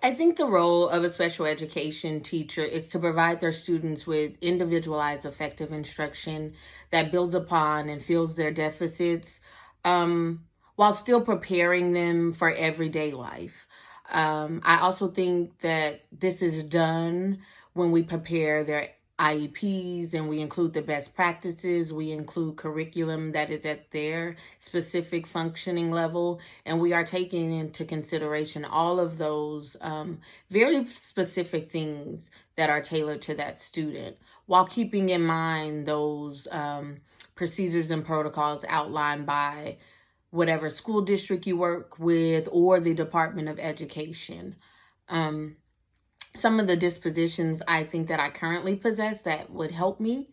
I think the role of a special education teacher is to provide their students with individualized, effective instruction that builds upon and fills their deficits, while still preparing them for everyday life. I also think that this is done when we prepare their IEPs and we include the best practices, we include curriculum that is at their specific functioning level, and we are taking into consideration all of those very specific things that are tailored to that student, while keeping in mind those procedures and protocols outlined by whatever school district you work with or the Department of Education. Some of the dispositions I think that I currently possess that would help me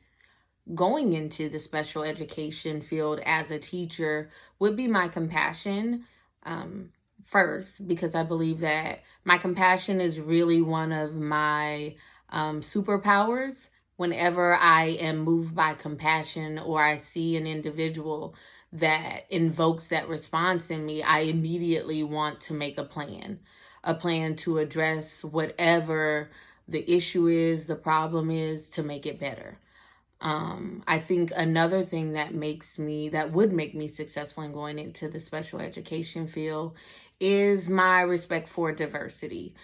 going into the special education field as a teacher would be my compassion, first, because I believe that my compassion is really one of my superpowers. Whenever I am moved by compassion or I see an individual that invokes that response in me, I immediately want to make a plan to address whatever the issue is, the problem is, to make it better. I think another thing that would make me successful in going into the special education field is my respect for diversity.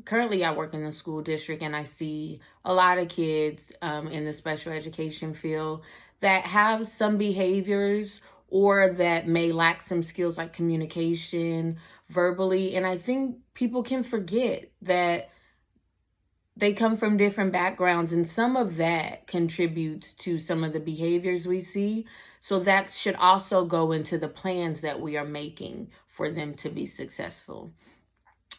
Currently, I work in the school district and I see a lot of kids in the special education field that have some behaviors or that may lack some skills like communication verbally. And I think people can forget that they come from different backgrounds, and some of that contributes to some of the behaviors we see. So that should also go into the plans that we are making for them to be successful.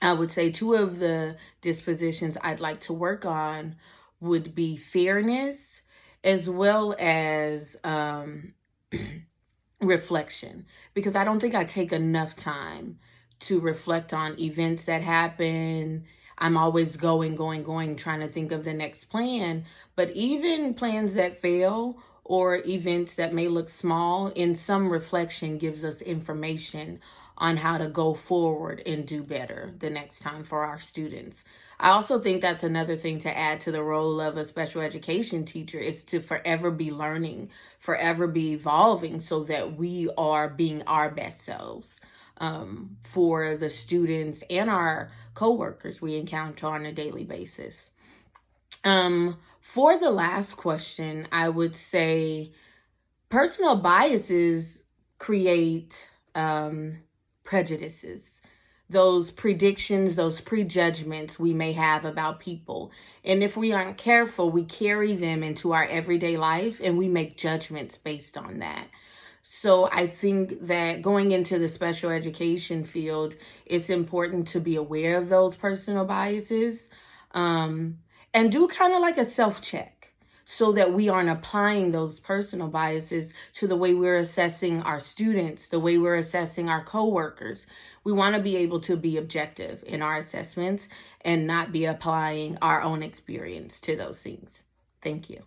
I would say two of the dispositions I'd like to work on would be fairness as well as reflection, because I don't think I take enough time to reflect on events that happen. I'm always going, trying to think of the next plan. But even plans that fail or events that may look small, in some reflection gives us information on how to go forward and do better the next time for our students. I also think that's another thing to add to the role of a special education teacher, is to forever be learning, forever be evolving, so that we are being our best selves for the students and our coworkers we encounter on a daily basis. For the last question, I would say personal biases create prejudices, those predictions, those prejudgments we may have about people. And if we aren't careful, we carry them into our everyday life and we make judgments based on that. So I think that going into the special education field, it's important to be aware of those personal biases and do kind of like a self-check, so that we aren't applying those personal biases to the way we're assessing our students, the way we're assessing our coworkers. We want to be able to be objective in our assessments and not be applying our own experience to those things. Thank you.